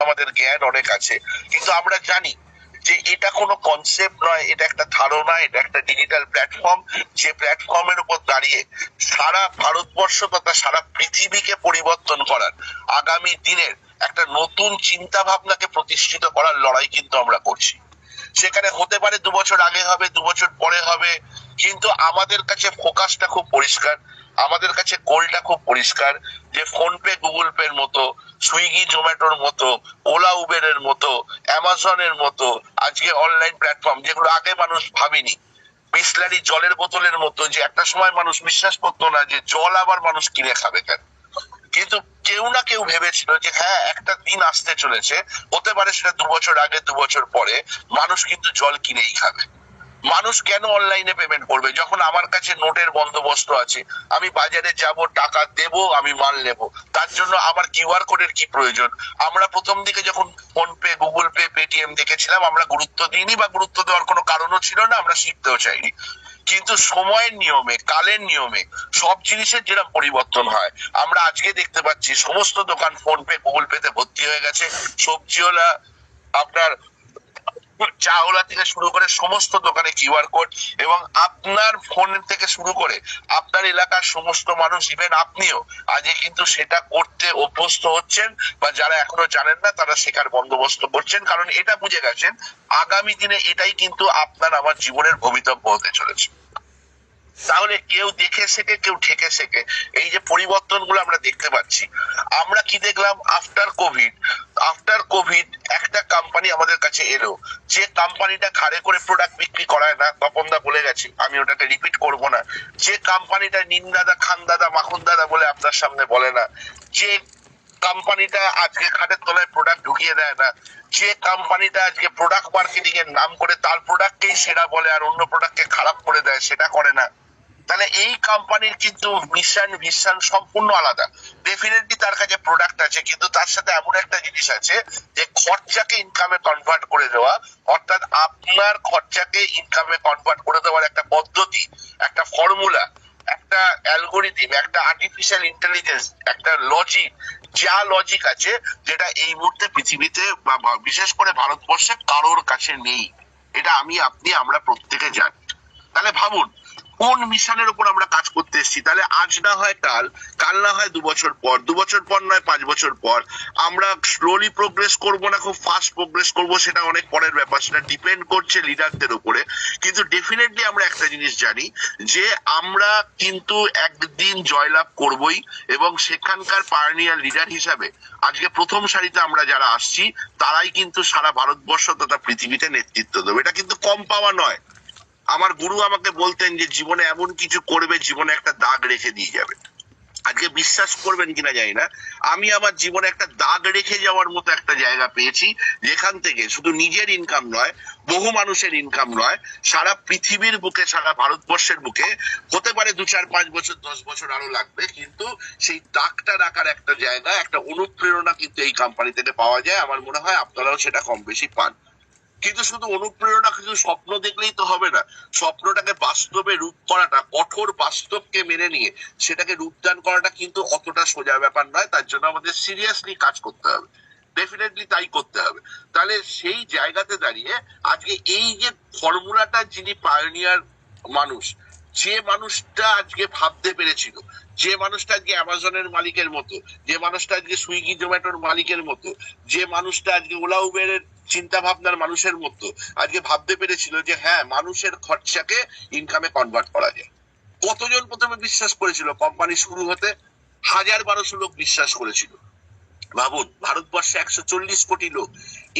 আমাদের জ্ঞান অনেক আছে, কিন্তু আমরা জানি যে এটা কোনো কনসেপ্ট নয়, এটা একটা ধারণা, এটা একটা ডিজিটাল প্ল্যাটফর্ম, যে প্ল্যাটফর্মের উপর দাঁড়িয়ে সারা ভারতবর্ষ তথা সারা পৃথিবীকে পরিবর্তন করার, আগামী দিনের একটা নতুন চিন্তা ভাবনাকে প্রতিষ্ঠিত করার লড়াই কিন্তু আমরা করছি। সেখানে হতে পারে 2 বছর আগে হবে, 2 বছর পরে হবে, কিন্তু আমাদের কাছে ফোকাসটা খুব পরিষ্কার, আমাদের কাছে গোলটা খুব পরিষ্কার, যে ফোন পে গুগল পের মতো, সুইগি জোম্যাটোর মতো, ওলা উবেরের মতো, অ্যামাজনের মতো আজকে অনলাইন প্ল্যাটফর্ম, যেগুলো আগে মানুষ ভাবেনি, বিসলারি জলের বোতলের মতো, যে একটা সময় মানুষ বিশ্বাস করতো না যে জল আবার মানুষ কিনে খাবে কেন, কিন্তু কেউ না কেউ ভেবেছিল যে হ্যাঁ একটা দিন আসতে চলেছে, হতে পারে সেটা 2 বছর আগে 2 বছর পরে, মানুষ কিন্তু জল কিনেই খাবে। মানুষ কেন অনলাইনে পেমেন্ট করবে যখন আমার কাছে নোটের বন্দোবস্ত আছে? আমি বাজারে যাব, টাকা দেব, আমি মাল নেব, তার জন্য আমার কিউআর কোডের কি প্রয়োজন? আমরা প্রথম দিকে যখন phone pay Google pay Paytm দেখেছিলাম, আমরা গুরুত্ব দিইনি, বা গুরুত্ব দেওয়ার কোনো কারণও ছিল না, আমরা শিখতেও চাইনি। কিন্তু সময়ের নিয়মে, কালের নিয়মে সব জিনিসের যেরকম পরিবর্তন হয়, আমরা আজকে দেখতে পাচ্ছি সমস্ত দোকান ফোন পে গুগল পেতে ভর্তি হয়ে গেছে। সবজিওয়ালা, আপনার চাওলা থেকে শুরু করে সমস্ত দোকানে কিউআর কোড, এবং আপনার ফোন থেকে শুরু করে আপনার এলাকার সমস্ত মানুষ, ইভেন আপনিও আজকে কিন্তু সেটা করতে অভ্যস্ত হচ্ছেন, বা যারা এখনো জানেন না তারা শেখার বন্দোবস্ত করছেন, কারণ এটা বুঝে গেছেন আগামী দিনে এটাই কিন্তু আপনার আমার জীবনের ভবিতব্য হতে চলেছে। তাহলে কেউ দেখে শেখে, কেউ ঠেকে শেখে, এই যে পরিবর্তনগুলো আমরা দেখতে পাচ্ছি। আমরা কি দেখলাম আফটার কোভিড একটা কোম্পানি আমাদের কাছে এলো, যে কোম্পানিটা ঘাড়ে করে প্রোডাক্ট বিক্রি করায় না, তপনদা বলে গেছে, আমি ওটাকে রিপিট করব না, যে কোম্পানিটা নিম দাদা খান দাদা মাখন দাদা বলে আপনার সামনে বলে না, যে কোম্পানিটা আজকে খাটের তলায় প্রোডাক্ট ঢুকিয়ে দেয় না, যে কোম্পানিটা আজকে প্রোডাক্ট মার্কেটিং এর নাম করে তার প্রোডাক্টকেই সেরা বলে আর অন্য প্রোডাক্টকে খারাপ করে দেয়, সেটা করে না, তাহলে এই কোম্পানির কিন্তু মিশন ভিশন সম্পূর্ণ আলাদা। ডেফিনেটলি তার কাছে প্রোডাক্ট আছে, কিন্তু তার সাথে এমন একটা জিনিস আছে যে খরচাকে ইনকামে কনভার্ট করে দেওয়া, অর্থাৎ আপনার খরচাকে ইনকামে কনভার্ট করে দেওয়ার একটা পদ্ধতি, একটা ফর্মুলা, একটা অ্যালগোরিথম, একটা আর্টিফিশিয়াল ইন্টেলিজেন্স, একটা লজিক, যা লজিক আছে যেটা এই মুহূর্তে পৃথিবীতে বা বিশেষ করে ভারতবর্ষে কারোর কাছে নেই। এটা আমি আপনি আমরা প্রত্যেকে জানি। তাহলে ভাবুন কোন মিশনের উপর আমরা কাজ করতে এসেছি। তাহলে আজ না হয় কাল, কাল না হয় 2 বছর পর, 2 বছর পর নয় 5 বছর পর, আমরা স্লোলি প্রোগ্রেস করব না খুব ফাস্ট প্রোগ্রেস করব, সেটা অনেক পরের ব্যাপার, সেটা ডিপেন্ড করছে লিডারদের উপরে। কিন্তু ডেফিনেটলি আমরা একটা জিনিস জানি, যে আমরা কিন্তু একদিন জয়লাভ করবই, এবং সেখানকার পায়োনিয়ার লিডার হিসাবে আজকে প্রথম সারিতে আমরা যারা আসছি, তারাই কিন্তু সারা ভারতবর্ষ তথা পৃথিবীতে নেতৃত্ব দেবে। এটা কিন্তু কম পাওয়া নয়। আমার গুরু আমাকে বলতেন যে জীবনে এমন কিছু করবে, জীবনে একটা দাগ রেখে দিয়ে যাবে। আজকে বিশ্বাস করবেন কিনা জানি না, আমি আমার জীবনে একটা দাগ রেখে যাওয়ার মতো একটা জায়গা পেয়েছি, যেখান থেকে শুধু নিজের ইনকাম নয়, বহু মানুষের ইনকাম নয়, সারা পৃথিবীর বুকে, সারা ভারতবর্ষের বুকে, হতে পারে 2, 4, 5 বছর 10 বছর আরো লাগবে, কিন্তু সেই দাগটা রাখার একটা জায়গা, একটা অনুপ্রেরণা কিন্তু এই কোম্পানি থেকে পাওয়া যায়। আমার মনে হয় আপনারাও সেটা কম বেশি পান। কিন্তু শুধু অনুপ্রেরণা, শুধু স্বপ্ন দেখলেই তো হবে না, স্বপ্নটাকে বাস্তবে রূপ করাটা, কঠোর বাস্তবকে মেনে নিয়ে সেটাকে রূপদান করাটা কিন্তু অতটা সোজা ব্যাপার নয়। তার জন্য আমাদের সিরিয়াসলি কাজ করতে হবে, ডেফিনেটলি তাই করতে হবে। তাহলে সেই জায়গাতে দাঁড়িয়ে আজকে এই যে ফর্মুলাটা, যিনি পায়োনিয়ার মানুষ, যে মানুষটা আজকে ভাবতে পেরেছিল, যে মানুষটা আজকে অ্যামাজনের মালিকের মতো, যে মানুষটা আজকে সুইগি জোম্যাটোর মালিকের মতো, যে মানুষটা আজকে ওলা উবেরের চিন্তা ভাবনার মানুষের মতো আজকে ভাবতে পেরেছিল যে হ্যাঁ মানুষের খরচাকে ইনকামে কনভার্ট করা যায়। কতজন প্রথমে বিশ্বাস করেছিল? কোম্পানি শুরু হতে 1000-1200 লোক বিশ্বাস করেছিল। ভাবুন, ভারতবর্ষে 140 কোটি লোক,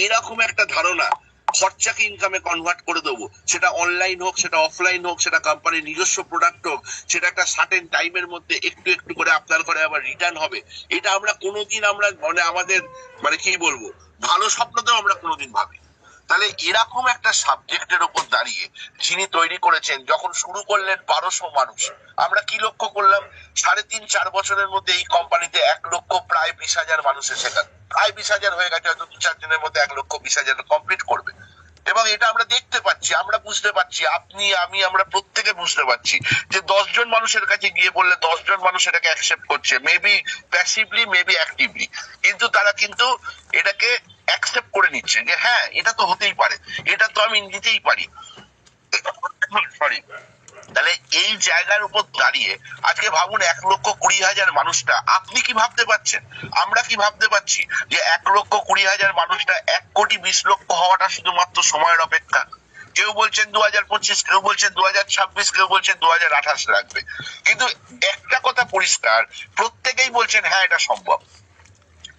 এরকম একটা ধারণা, খরচাকে ইনকামে কনভার্ট করে দেবো, সেটা অনলাইন হোক, সেটা অফলাইন হোক, সেটা কোম্পানির নিজস্ব প্রোডাক্ট হোক, সেটা একটা সার্টেন টাইমের মধ্যে একটু একটু করে আপনার ঘরে আবার রিটার্ন হবে, এটা আমরা কোনোদিন আমরা আমাদের কি বলবো, ভালো স্বপ্নতেও আমরা কোনোদিন ভাবি। তাহলে এরকম একটা সাবজেক্টের উপর দাঁড়িয়ে যিনি তৈরি করেছেন, যখন শুরু করলেন 1200 মানুষ, আমরা কি লক্ষ্য করলাম? 3.5-4 বছরের মধ্যে এই কোম্পানিতে 1,20,000 মানুষ এসেছেন, প্রায় 20,000 হয়ে গেছে, হয়তো 2-4 দিনের মধ্যে 1,20,000 কমপ্লিট করবে। এবং এটা আমরা দেখতে পাচ্ছি, আমরা বুঝতে পারছি, আপনি আমি আমরা প্রত্যেকে বুঝতে পারছি যে 10 জন মানুষের কাছে গিয়ে বললে 10 জন মানুষ এটাকে অ্যাকসেপ্ট করছে, মেবি প্যাসিভলি মেবি অ্যাক্টিভলি, কিন্তু তারা কিন্তু এটাকে করছে যে হ্যাঁ এটা তো হতেই পারে, এটা তো আমি নিতেই পারি। সরি। তাহলে এই জায়গার উপর দাঁড়িয়ে আজকে ভাবুন 1,20,000 মানুষটা, আপনি কি ভাবতে পারছেন, আমরা কি ভাবতে পারছি যে 1,20,000 মানুষটা 1,20,00,000 হওয়াটা শুধুমাত্র সময়ের অপেক্ষা? কেউ বলছেন 2025, কেউ বলছেন 2026, কেউ বলছেন 2028 লাগবে। কিন্তু একটা কথা পরিষ্কার, প্রত্যেকেই বলছেন হ্যাঁ এটা সম্ভব।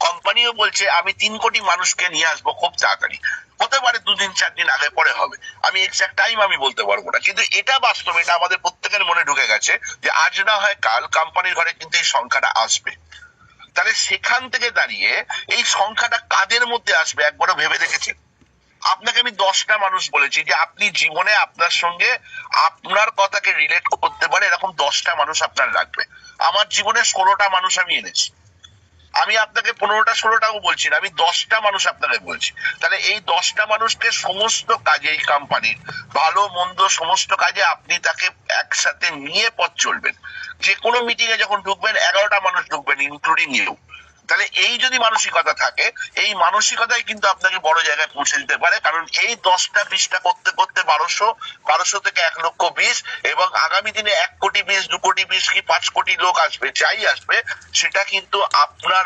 কোম্পানিও বলছে আমি 3 কোটি মানুষকে নিয়ে আসবো খুব তাড়াতাড়ি। হতে পারে 2 দিন 4 দিন আগে পরে হবে, আমি এক্সাক্ট টাইম আমি বলতে পারবো না, কিন্তু এটা বাস্তব, এটা আমাদের প্রত্যেকের মনে ঢুকে গেছে যে আজ না হয় কাল কোম্পানির ঘরে কিন্তু এই সংখ্যাটা আসবে। তাহলে সেখান থেকে দাঁড়িয়ে এই সংখ্যাটা কাদের মধ্যে আসবে একবারও ভেবে দেখেছেন? আপনাকে আমি 10টা মানুষ বলেছি যে আপনি জীবনে আপনার সঙ্গে আপনার কথাকে রিলেট করতে পারে এরকম 10টা মানুষ আপনার লাগবে। আমার জীবনে 16টা মানুষ আমি এনেছি। আমি আপনাকে 15টা 16টাও বলছি না, আমি 10টা মানুষ আপনাকে বলছি। তাহলে এই 10টা মানুষকে সমস্ত কাজে, এই কোম্পানির ভালো মন্দ সমস্ত কাজে আপনি তাকে একসাথে নিয়ে পথ চলবেন। যে কোনো মিটিং এ যখন ঢুকবেন 11টা মানুষ ঢুকবেন ইনক্লুডিং ইউ। তাহলে এই যদি মানসিকতা থাকে, এই মানসিকতাই কিন্তু আপনাকে বড় জায়গায় পৌঁছে দিতে পারে। কারণ এই 10টা 20টা করতে করতে 1200 থেকে 1,20,000, এবং আগামী দিনে 1,20,000, 2,20,000 কি 5 কোটি লোক আসবে, যাই আসবে সেটা কিন্তু আপনার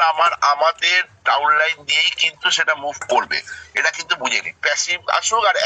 আমাদের ডাউনলাইন দিয়েই কিন্তু সেটা মুভ করবে। এটা কিন্তু বুঝে নিন, প্যাসিভ আসুক আর